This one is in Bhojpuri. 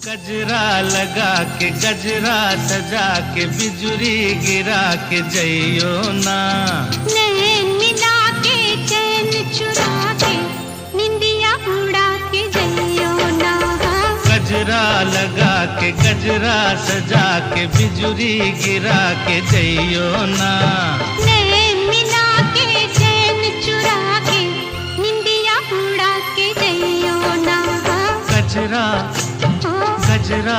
गजरा लगा के गजरा सजा के बिजुरी गिरा के जइयो ना, नैन मिला के चैन चुरा के निंदिया उड़ा के जइयो ना। गजरा लगा के गजरा सजा के बिजुरी गिरा के जइयो ना, नैन मिला के चैन चुरा के निंदिया उड़ा के जइयो ना। गजरा गजरा